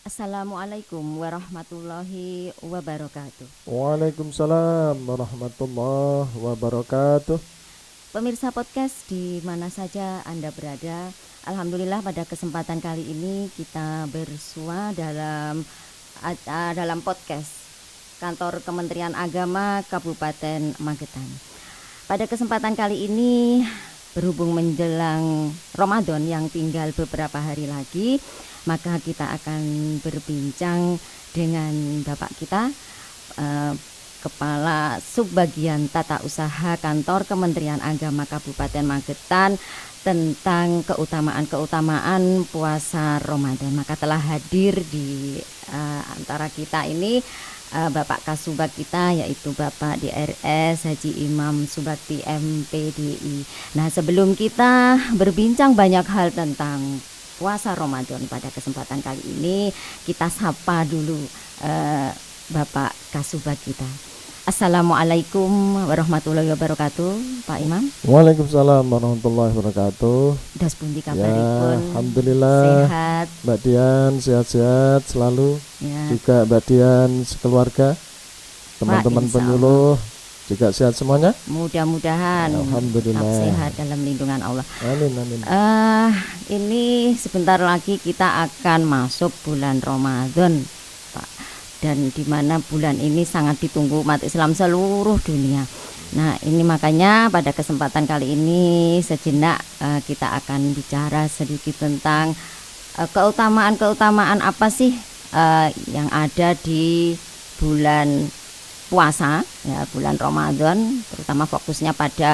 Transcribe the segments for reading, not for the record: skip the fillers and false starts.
Assalamualaikum warahmatullahi wabarakatuh. Waalaikumsalam warahmatullahi wabarakatuh. Pemirsa podcast di mana saja Anda berada, alhamdulillah pada kesempatan kali ini kita bersua dalam podcast Kantor Kementerian Agama Kabupaten Magetan. Pada kesempatan kali ini berhubung menjelang Ramadan yang tinggal beberapa hari lagi, maka kita akan berbincang dengan Bapak kita, Kepala Subbagian Tata Usaha Kantor Kementerian Agama Kabupaten Magetan, tentang keutamaan-keutamaan puasa Ramadan. Maka telah hadir di antara kita ini Bapak Kasubag kita, yaitu Bapak DRS Haji Imam Subakti MPDI. Nah, sebelum kita berbincang banyak hal tentang puasa Ramadan pada kesempatan kali ini, kita sapa dulu Bapak Kasubag kita. Assalamualaikum warahmatullahi wabarakatuh, Pak Imam. Waalaikumsalam warahmatullahi wabarakatuh. Das pundi Ya, kabaripun? alhamdulillah. Sehat. Mbak Dian sehat-sehat selalu. Ya. Juga Mbak Dian sekeluarga, teman-teman insya penyuluh juga sehat semuanya. Mudah-mudahan Alhamdulillah. tetap sehat dalam lindungan Allah. Amin amin. Ini sebentar lagi kita akan masuk bulan Ramadan, Pak. Dan di mana bulan ini sangat ditunggu umat Islam seluruh dunia. Nah, ini makanya pada kesempatan kali ini sejenak kita akan bicara sedikit tentang keutamaan-keutamaan apa sih yang ada di bulan puasa, ya, bulan Ramadan, terutama fokusnya pada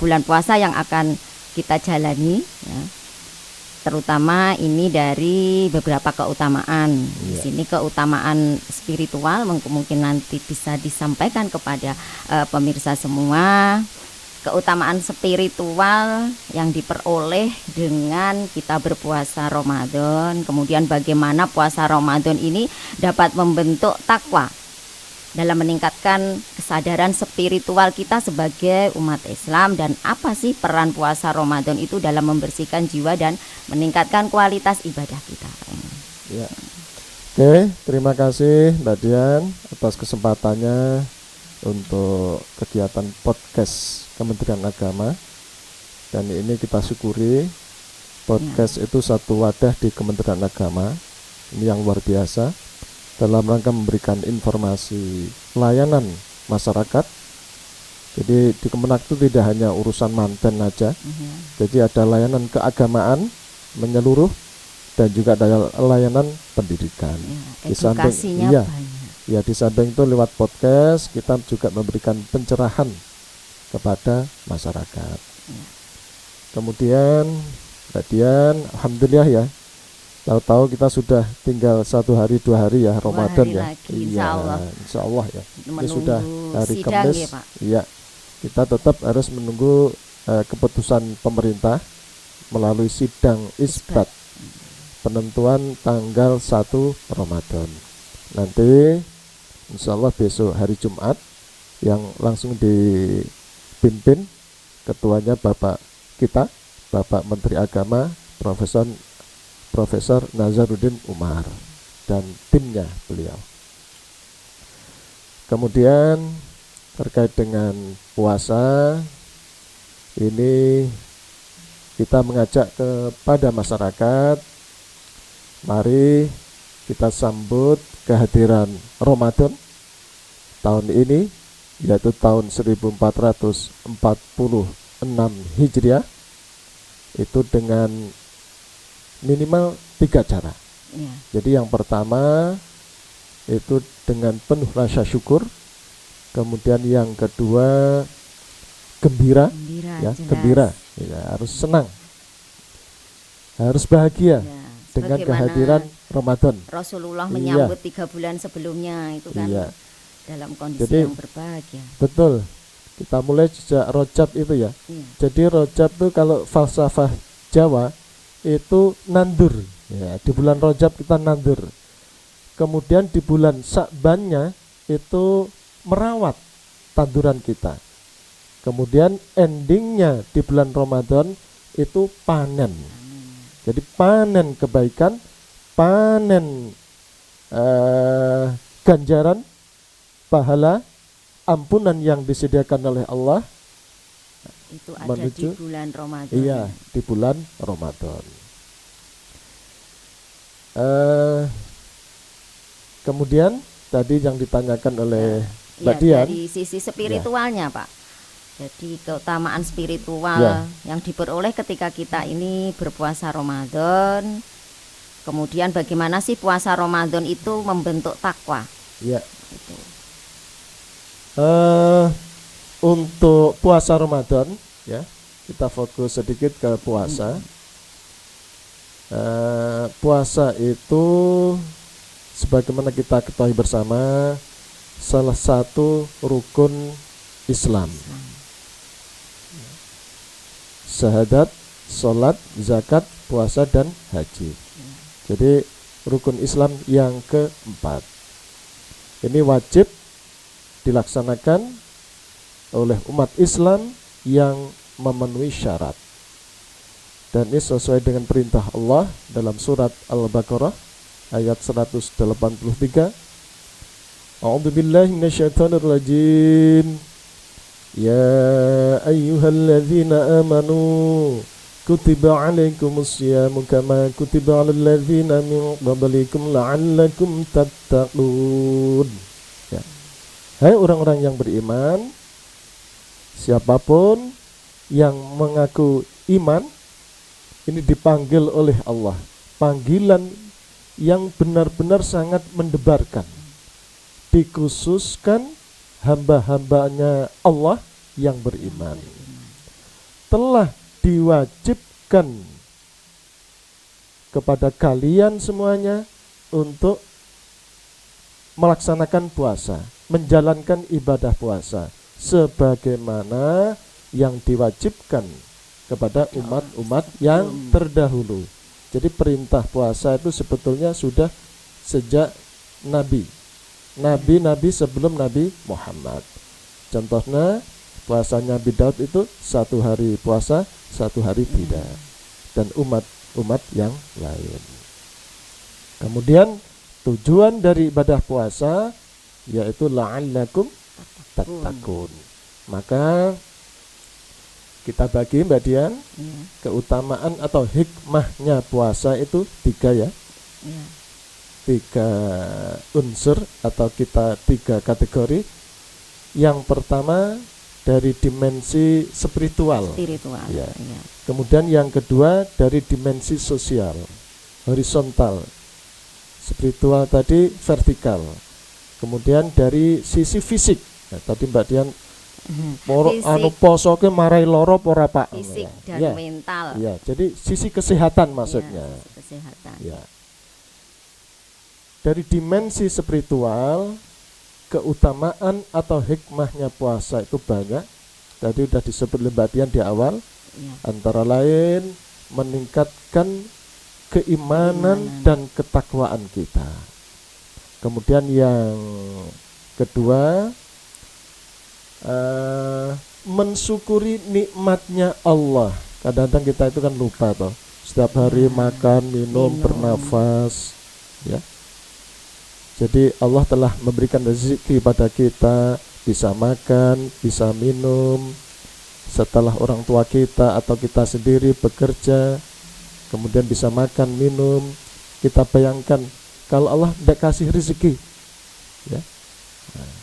bulan puasa yang akan kita jalani, ya. Terutama ini dari beberapa keutamaan. Di sini keutamaan spiritual mungkin nanti bisa disampaikan kepada pemirsa semua. Keutamaan spiritual yang diperoleh dengan kita berpuasa Ramadan. Kemudian bagaimana puasa Ramadan ini dapat membentuk takwa dalam meningkatkan kesadaran spiritual kita sebagai umat Islam, dan apa sih peran puasa Ramadan itu dalam membersihkan jiwa dan meningkatkan kualitas ibadah kita. Ya. Oke, terima kasih Mbak Dian atas kesempatannya untuk kegiatan podcast Kementerian Agama. Dan ini kita syukuri, podcast itu satu wadah di Kementerian Agama. Ini yang luar biasa dalam rangka memberikan informasi layanan masyarakat. Jadi di Kemenak itu tidak hanya urusan manten aja, jadi ada layanan keagamaan menyeluruh dan juga ada layanan pendidikan. Ya, edukasinya banyak. Di samping itu lewat podcast kita juga memberikan pencerahan kepada masyarakat. Kemudian Mbak Dian, alhamdulillah ya, tahu-tahu kita sudah tinggal 1 hari 2 hari ya Ramadan ya. Lagi, insya Allah ya. Ini Menunggu sudah hari sidang Kamis. ya, Pak. Iya. Kita tetap harus menunggu keputusan pemerintah melalui sidang isbat penentuan tanggal 1 Ramadan. Nanti insya Allah besok hari Jumat yang langsung dipimpin ketuanya Bapak kita, Bapak Menteri Agama Profesor Nazaruddin Umar dan timnya beliau. Kemudian terkait dengan puasa ini kita mengajak kepada masyarakat, mari kita sambut kehadiran Ramadan tahun ini, yaitu tahun 1446 Hijriah, itu dengan minimal 3 cara. Ya. Jadi yang pertama itu dengan penuh rasa syukur, kemudian yang kedua gembira, ya, gembira, ya, harus senang, harus bahagia ya, dengan kehadiran Ramadan. Rasulullah menyambut 3 bulan sebelumnya itu kan dalam kondisi yang berbahagia. Betul. Kita mulai sejak Rajab itu ya. Jadi Rajab itu kalau falsafah Jawa itu nandur. Ya, di bulan Rajab kita nandur. Kemudian di bulan Sya'bannya itu merawat tanduran kita. Kemudian endingnya di bulan Ramadan itu panen. Jadi panen kebaikan, panen ganjaran, pahala, ampunan yang disediakan oleh Allah Itu ada menuju, di bulan Ramadan. iya, di bulan Ramadan. Kemudian tadi yang ditanyakan oleh Mbak Ya, Dian, dari sisi spiritualnya, Pak. Jadi keutamaan spiritual Ya. yang diperoleh ketika kita ini berpuasa Ramadan. Kemudian bagaimana sih puasa Ramadan itu membentuk takwa? ya, Itu. untuk puasa Ramadan, ya, kita fokus sedikit ke puasa. Puasa itu sebagaimana kita ketahui bersama salah satu rukun Islam. Syahadat, sholat, zakat, puasa, dan haji. Jadi rukun Islam yang keempat. Ini wajib dilaksanakan oleh umat Islam yang memenuhi syarat. Dan ini sesuai dengan perintah Allah dalam surat Al-Baqarah ayat 183. A'udzu billahi minasyaitonir rajim. Ya ayyuhalladzina amanu kutiba alaikumus syiyamu kama kutiba alal ladzina min qablikum la'allakum tattaqun. Ya. Hai orang-orang yang beriman, siapapun yang mengaku iman ini dipanggil oleh Allah, panggilan yang benar-benar sangat mendebarkan, dikhususkan hamba-hambanya Allah yang beriman. Telah diwajibkan kepada kalian semuanya untuk melaksanakan puasa, menjalankan ibadah puasa sebagaimana yang diwajibkan kepada umat-umat yang terdahulu. Jadi perintah puasa itu sebetulnya sudah sejak Nabi sebelum Nabi Muhammad. Contohnya puasanya Nabi Daud itu 1 hari puasa, 1 hari tidak, dan umat yang lain. Kemudian tujuan dari ibadah puasa yaitu la'allakum tattaqun. Maka kita bagi Mbak Dian, keutamaan atau hikmahnya puasa itu 3 ya. 3 unsur atau kita 3 kategori. Yang pertama dari dimensi spiritual. Ya. Kemudian yang kedua dari dimensi sosial, horizontal. Spiritual tadi vertikal. Kemudian dari sisi fisik. Nah, tadi Mbak Dian poso ke marai loro ora Pak. Fisik dan mental. Ya, jadi sisi kesehatan maksudnya. Sisi kesehatan. Ya. Dari dimensi spiritual, keutamaan atau hikmahnya puasa itu banyak. Tadi sudah disebut Mbak Dian di awal. Antara lain meningkatkan keimanan dan ketakwaan kita. Kemudian yang kedua, mensyukuri nikmatnya Allah. Kadang-kadang kita itu kan lupa toh. Setiap hari makan, minum, bernafas, ya. Jadi Allah telah memberikan rezeki pada kita, bisa makan, bisa minum. Setelah orang tua kita atau kita sendiri bekerja, kemudian bisa makan, minum. Kita bayangkan kalau Allah tidak kasih rezeki, ya. Nah,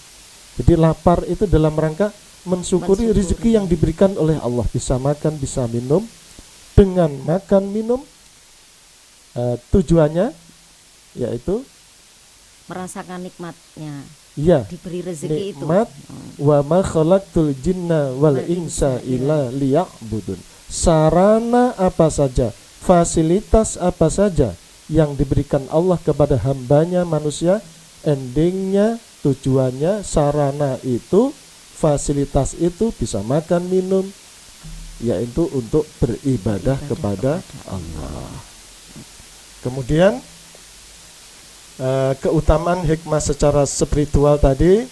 jadi lapar itu dalam rangka mensyukuri rezeki yang diberikan oleh Allah, bisa makan, bisa minum. Dengan makan, minum, tujuannya yaitu merasakan nikmatnya. Ya, diberi rezeki nikmat itu. Wa ma khalaqtul jinna wal insa illa liya'budun. Sarana apa saja, fasilitas apa saja yang diberikan Allah kepada hambanya manusia, endingnya, tujuannya, sarana itu, fasilitas itu bisa makan, minum, yaitu untuk beribadah kepada Allah. Kemudian keutamaan hikmah secara spiritual tadi,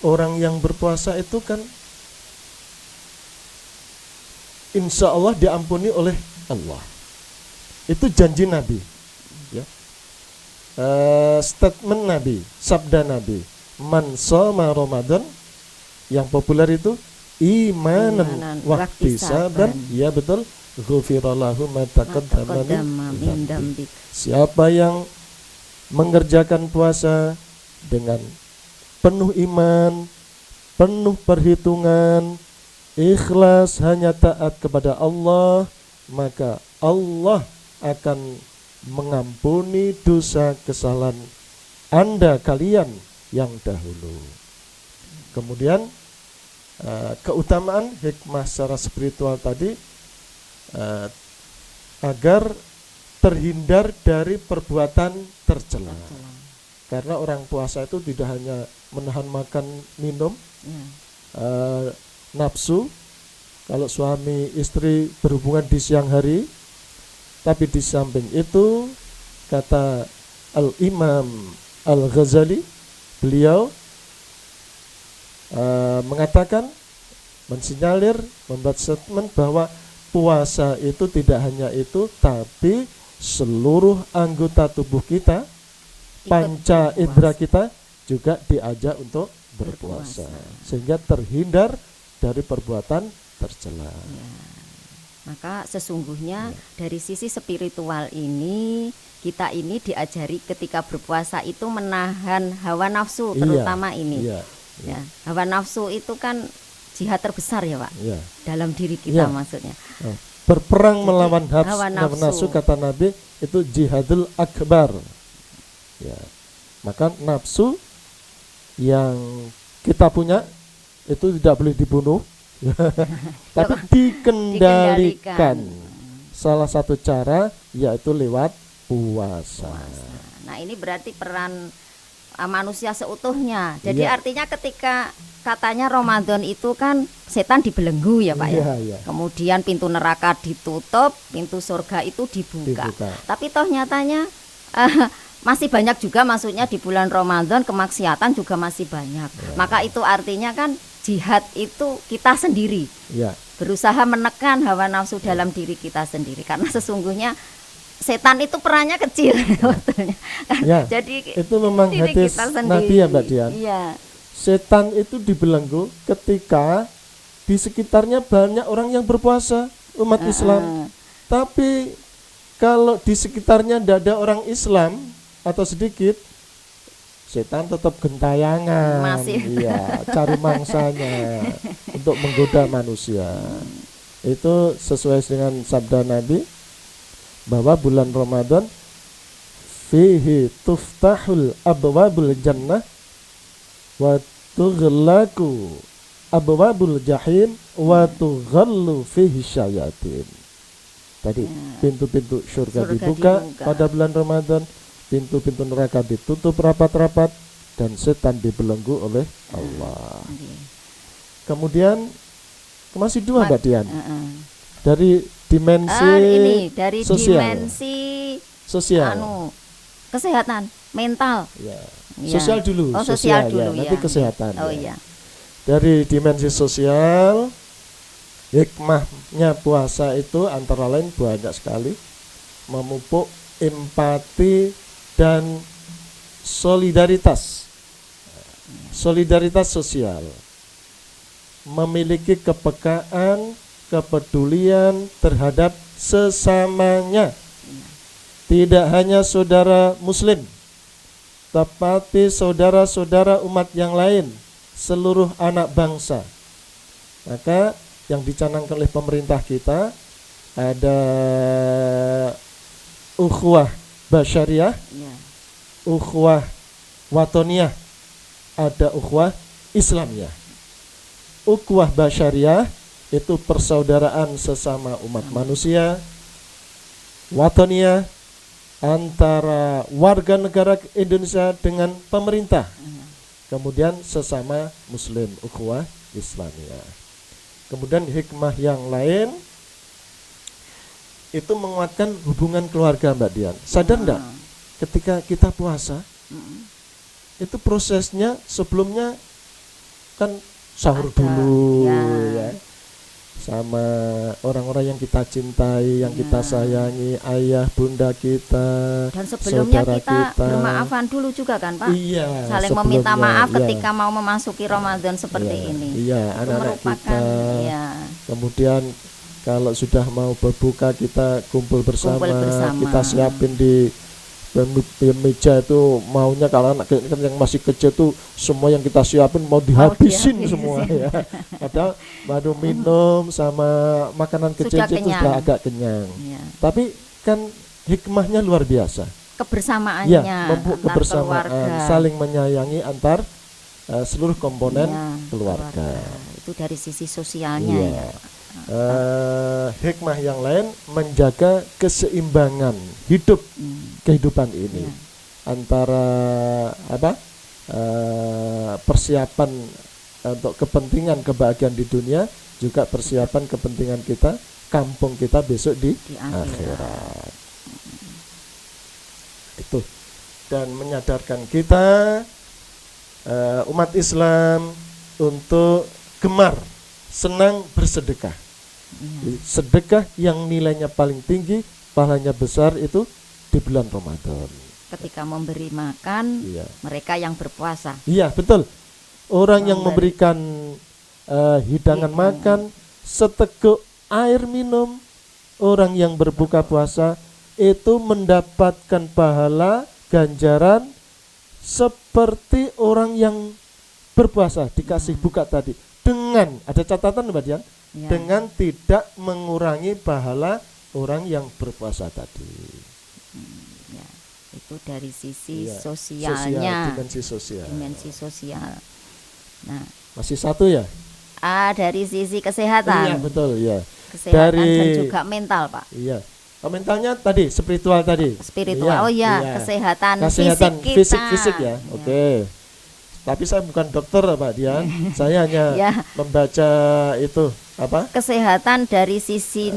orang yang berpuasa itu kan insya Allah diampuni oleh Allah. Itu janji Nabi, ya. statement Nabi, sabda Nabi, man shoma Ramadan, yang populer itu imanan wahtisaban, ya betul, ghufirallahu ma taqaddama min dzambi. Siapa yang mengerjakan puasa dengan penuh iman, penuh perhitungan, ikhlas hanya taat kepada Allah, maka Allah akan mengampuni dosa kesalahan Anda kalian yang dahulu. Kemudian keutamaan hikmah secara spiritual tadi, agar terhindar dari perbuatan tercela. Karena orang puasa itu tidak hanya menahan makan minum, nafsu, kalau suami istri berhubungan di siang hari, tapi di samping itu kata Al-Imam Al-Ghazali, beliau mengatakan, mensinyalir, membuat statement bahwa puasa itu tidak hanya itu, tapi seluruh anggota tubuh kita, panca indera kita juga diajak untuk berpuasa, sehingga terhindar dari perbuatan tercela. Ya. Maka sesungguhnya dari sisi spiritual ini, kita ini diajari ketika berpuasa itu menahan hawa nafsu, terutama ini. Ya, hawa nafsu itu kan jihad terbesar ya Pak, dalam diri kita maksudnya. Berperang melawan hawa nafsu, kata Nabi, itu jihadul akbar. Ya. Maka nafsu yang kita punya itu tidak boleh dibunuh, tapi dikendalikan. Salah satu cara yaitu lewat puasa. Nah, ini berarti peran manusia seutuhnya. Jadi artinya ketika katanya Ramadan itu kan setan dibelenggu ya Pak ya. Kemudian pintu neraka ditutup, pintu surga itu dibuka. Tapi toh nyatanya masih banyak juga, maksudnya di bulan Ramadan kemaksiatan juga masih banyak. Maka itu artinya kan jihad itu kita sendiri. Berusaha menekan hawa nafsu dalam diri kita sendiri, karena sesungguhnya setan itu perannya kecil sebetulnya. Jadi itu memang hadis Nabi ya Mbak Dian. Setan itu dibelenggu ketika di sekitarnya banyak orang yang berpuasa, umat Islam. Tapi kalau di sekitarnya tidak ada orang Islam atau sedikit, setan tetap gentayangan, cari mangsanya untuk menggoda manusia. Itu sesuai dengan sabda Nabi, bahwa bulan Ramadan fihi tuftahul abwabul jannah wa tughlaqu abwabul jahim wa tughallu fihi syayatin. Tadi pintu-pintu surga dibuka pada bulan Ramadan, pintu-pintu neraka ditutup rapat-rapat, dan setan dibelenggu oleh Allah. Kemudian masih dua Mbak Dian, dari dimensi dari sosial. Dimensi sosial, kesehatan mental. Sosial dulu, sosial dulu nanti kesehatan. Iya. Dari dimensi sosial, hikmahnya puasa itu antara lain banyak sekali, memupuk empati dan solidaritas sosial, memiliki kepekaan, kepedulian terhadap sesamanya, tidak hanya saudara muslim, tetapi saudara-saudara umat yang lain, seluruh anak bangsa. Maka yang dicanangkan oleh pemerintah kita ada ukhuwah basyariah, ukhuwah watoniyah, ada ukhuwah islamiyah. Ukhuwah basyariah itu persaudaraan sesama umat manusia. Watoniyah antara warga negara Indonesia dengan pemerintah. Kemudian sesama muslim, ukhuwah islamiyah. Kemudian hikmah yang lain itu menguatkan hubungan keluarga Mbak Dian. Sadar enggak ketika kita puasa, itu prosesnya sebelumnya kan sahur dulu ya. sama orang-orang yang kita cintai, yang kita sayangi, ayah, bunda kita, Dan sebelumnya saudara kita kita. bermaafan dulu juga kan Pak? Iya, Saling sebelumnya, meminta maaf iya. ketika mau memasuki Ramadan seperti Iya, ini. iya, Itu anak-anak merupakan kita. ya, Kemudian kalau sudah mau berbuka kita kumpul bersama, bersama. kita siapin di meja itu, maunya kalau anak yang masih kecil tuh semua yang kita siapin mau dihabisin semua ya. Padahal baru minum sama makanan kecil Sudah itu kenyang. sudah agak kenyang. ya. Tapi kan hikmahnya luar biasa. Kebersamaannya Ya, antar kebersamaan, keluarga. saling menyayangi antar seluruh komponen Ya, keluarga. Itu dari sisi sosialnya Iya. ya. Hikmah yang lain menjaga keseimbangan hidup kehidupan ini antara persiapan untuk kepentingan kebahagiaan di dunia, juga persiapan kepentingan kita kampung kita besok di akhirat. Itu, dan menyadarkan kita umat Islam untuk gemar senang bersedekah. Sedekah yang nilainya paling tinggi, pahalanya besar itu di bulan Ramadan. Ketika memberi makan mereka yang berpuasa. Iya, betul. Orang yang memberikan hidangan makan, seteguk air minum, orang yang berbuka puasa itu mendapatkan pahala ganjaran seperti orang yang berpuasa dikasih buka tadi, dengan ada catatan Mbak Dian, dengan tidak mengurangi pahala orang yang berpuasa tadi. Itu dari sisi sosialnya, dimensi sosial. Nah, masih satu ya? Dari sisi kesehatan. Iya, betul ya. Kesehatan dan juga mental, Pak. Iya. Mentalnya tadi, spiritual tadi. Spiritual, kesehatan fisik ya. Oke. Tapi saya bukan dokter Pak Dian, saya hanya membaca itu kesehatan dari sisi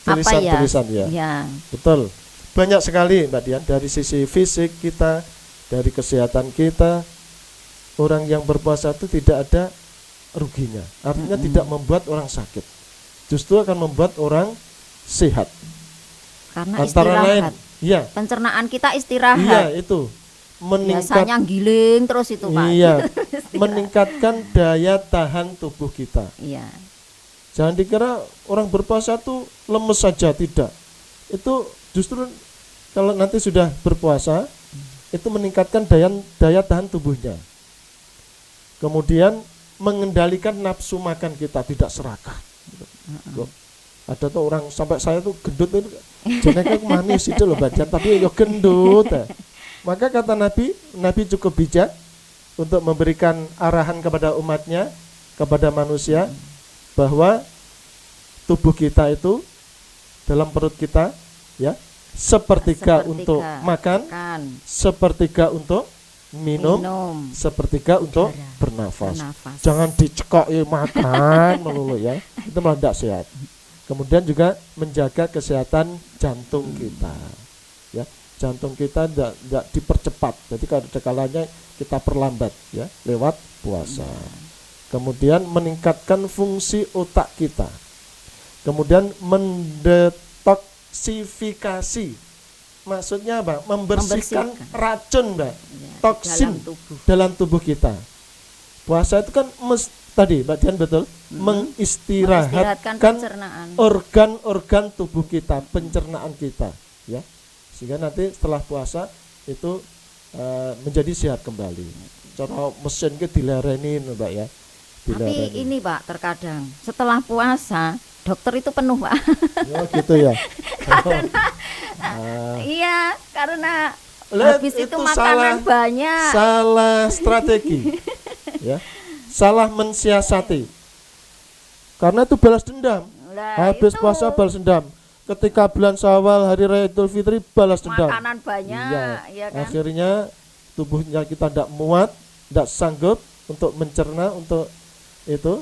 tulisan ya. Betul. Banyak sekali Mbak Dian, dari sisi fisik kita, dari kesehatan kita. Orang yang berpuasa itu tidak ada ruginya. Artinya tidak membuat orang sakit. Justru akan membuat orang sehat. Karena antara istirahat. Lain, pencernaan kita istirahat. Iya, itu. Biasanya giling terus itu Pak. Iya. Meningkatkan daya tahan tubuh kita. Iya. Jangan dikira orang berpuasa tuh lemes saja, tidak. Itu justru kalau nanti sudah berpuasa itu meningkatkan daya tahan tubuhnya. Kemudian mengendalikan nafsu makan kita, tidak serakah. Ada tuh orang sampai saya tuh gendut itu, jenenge manis itu loh badan, tapi yo gendut. Maka kata Nabi cukup bijak untuk memberikan arahan kepada umatnya, kepada manusia, bahwa tubuh kita itu dalam perut kita ya sepertiga untuk makan, sepertiga untuk minum, sepertiga untuk bernafas. Jangan dicekok makan melulu ya, itu malah tidak sehat. Kemudian juga menjaga kesehatan jantung kita ya. Jantung kita tidak dipercepat, jadi ada kalanya kita perlambat ya lewat puasa. Kemudian meningkatkan fungsi otak kita. Kemudian mendetoksifikasi, maksudnya apa? Membersihkan racun Mbak, toksin dalam tubuh kita. Puasa itu kan tadi Mbak Dian betul, mengistirahatkan organ-organ tubuh kita, pencernaan kita ya. Sehingga nanti setelah puasa itu menjadi sehat kembali. Cara mesin ke dilarenin Mbak ya. Tapi ini Pak, terkadang setelah puasa dokter itu penuh Pak. Oh gitu ya. Iya, karena habis itu makanan banyak. Salah strategi. Ya. Salah mensiasati. Karena itu balas dendam. Habis puasa balas dendam. Ketika bulan Syawal, hari raya Idul Fitri, balas dendam. Makanan banyak, ya kan? Akhirnya tubuhnya kita tidak muat, tidak sanggup untuk mencerna, untuk itu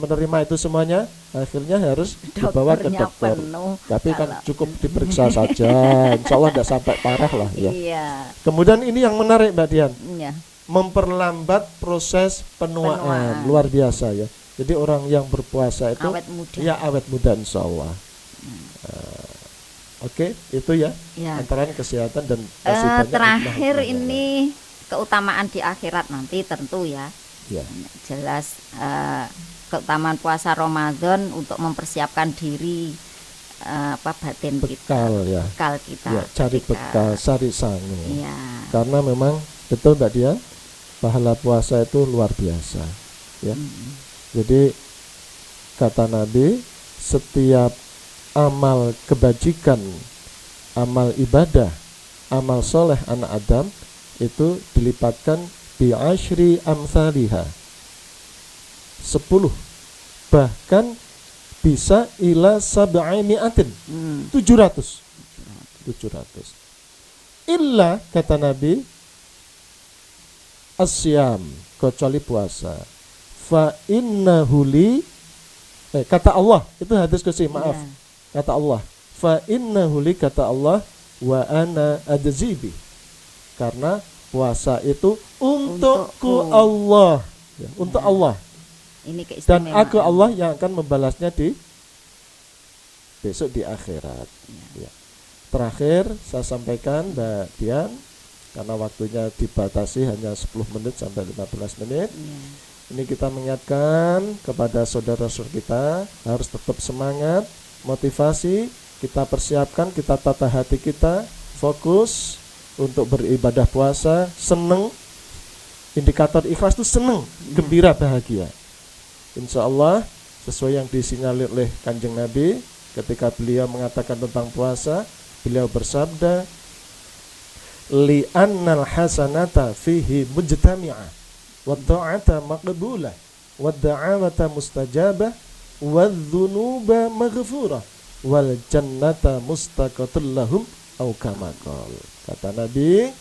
menerima itu semuanya. Akhirnya harus dibawa ke dokter. Tapi kan cukup diperiksa saja, insya Allah tidak sampai parah lah ya. Iya. Kemudian ini yang menarik Mbak Dian, iya. Memperlambat proses penuaan. Luar biasa ya. Jadi orang yang berpuasa itu awet muda. ya awet muda insya Allah. Oke, itu ya, antara kesehatan dan masih banyak terakhir ini keutamaan di akhirat nanti tentu ya. Jelas keutamaan puasa Ramadan untuk mempersiapkan diri batin bekal kita, ya. Bekal kita. Ya, cari bekal, cari sangu. Ya. Karena memang betul Mbak Dian, pahala puasa itu luar biasa. Ya. Jadi kata Nabi, setiap amal kebajikan, amal ibadah, amal soleh anak Adam itu dilipatkan bi asyri amsalihah 10, bahkan bisa ila sab'i mi'atin 700 illa kata Nabi asyam, kecuali puasa, fa innahu li kata Allah, itu hadis qudsi, maaf. Kata Allah, fa innahu li, kata Allah, wa ana ajzibi, karena puasa itu untukku Allah, ya, untuk Allah. Ini dan aku Allah yang akan membalasnya di besok di akhirat. Ya. Terakhir saya sampaikan Mbak Dian, karena waktunya dibatasi hanya 10 menit sampai 15 menit. Ini kita mengingatkan kepada saudara-saudara kita harus tetap semangat, motivasi, kita persiapkan, kita tata hati kita, fokus untuk beribadah puasa, seneng. Indikator ikhlas itu seneng, gembira, bahagia. Insya Allah sesuai yang disinyalir oleh Kanjeng Nabi ketika beliau mengatakan tentang puasa, beliau bersabda, li'annal hasanata fihi mujtami'ah wa ta'ata maqbulah wa da'awata mustajabah wa dhunuba maghfurah wal jannata mustaqatul lahum au kama qol. Kata Nabi,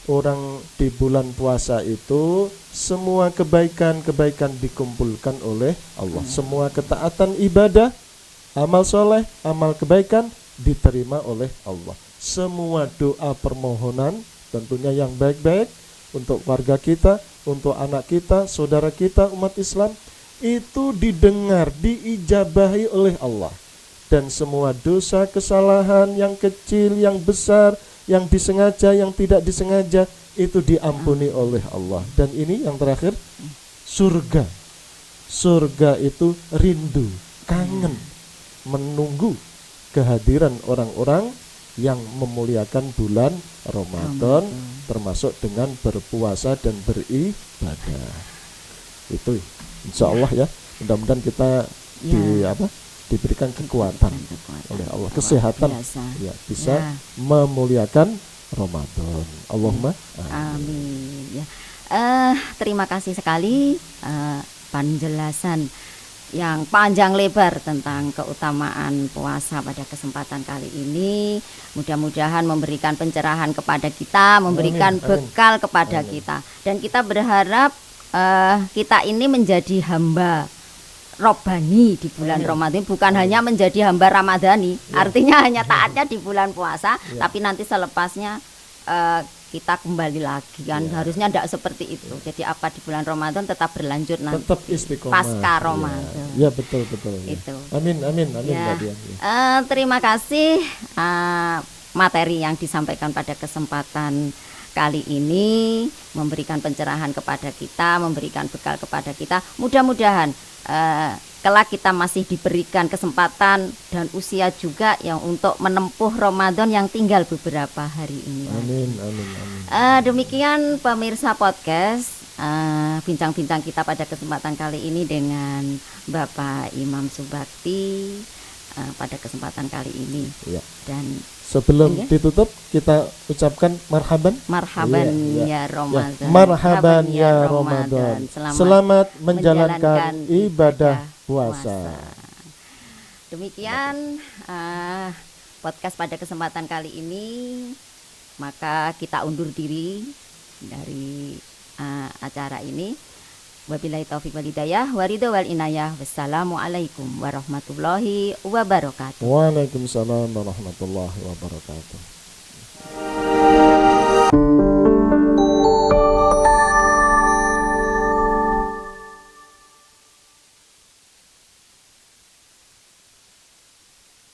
orang di bulan puasa itu semua kebaikan-kebaikan dikumpulkan oleh Allah. Semua ketaatan ibadah, amal soleh, amal kebaikan diterima oleh Allah. Semua doa permohonan tentunya yang baik-baik untuk keluarga kita, untuk anak kita, saudara kita, umat Islam, itu didengar, diijabahi oleh Allah. Dan semua dosa, kesalahan yang kecil, yang besar, yang disengaja, yang tidak disengaja, itu diampuni oleh Allah. Dan ini yang terakhir, surga. Surga itu rindu, kangen, menunggu kehadiran orang-orang yang memuliakan bulan Ramadan, termasuk dengan berpuasa dan beribadah. Itu insya Allah ya, mudah-mudahan kita diberikan kekuatan oleh Allah, kesehatan ya, bisa memuliakan Ramadan. Allahumma amin. Ya. Terima kasih sekali penjelasan yang panjang lebar tentang keutamaan puasa pada kesempatan kali ini. Mudah-mudahan memberikan pencerahan kepada kita, memberikan bekal kepada kita, dan kita berharap kita ini menjadi hamba Robbani di bulan Ramadan, bukan hanya menjadi hamba Ramadhani, artinya hanya taatnya di bulan puasa, tapi nanti selepasnya kita kembali lagi kan, harusnya tidak seperti itu. Jadi apa di bulan Ramadan tetap berlanjut nanti, tetap istiqomah pasca Ramadan. Ya betul Itu. Amin Ya. Mbak Dian. Terima kasih materi yang disampaikan pada kesempatan kali ini, memberikan pencerahan kepada kita, memberikan bekal kepada kita. Mudah-mudahan kelak kita masih diberikan kesempatan dan usia juga yang untuk menempuh Ramadan yang tinggal beberapa hari ini. Amin. Demikian pemirsa podcast bincang-bincang kita pada kesempatan kali ini dengan Bapak Imam Subakti pada kesempatan kali ini. Ya. Dan sebelum ditutup kita ucapkan marhaban ya Ramadan. Marhaban ya Ramadan. Selamat menjalankan ibadah puasa. Demikian podcast pada kesempatan kali ini. Maka kita undur diri dari acara ini. Wabillahi taufiq wal hidayah, waridho wal inayah. Wassalamualaikum warahmatullahi wabarakatuh. Waalaikumsalam warahmatullahi wabarakatuh.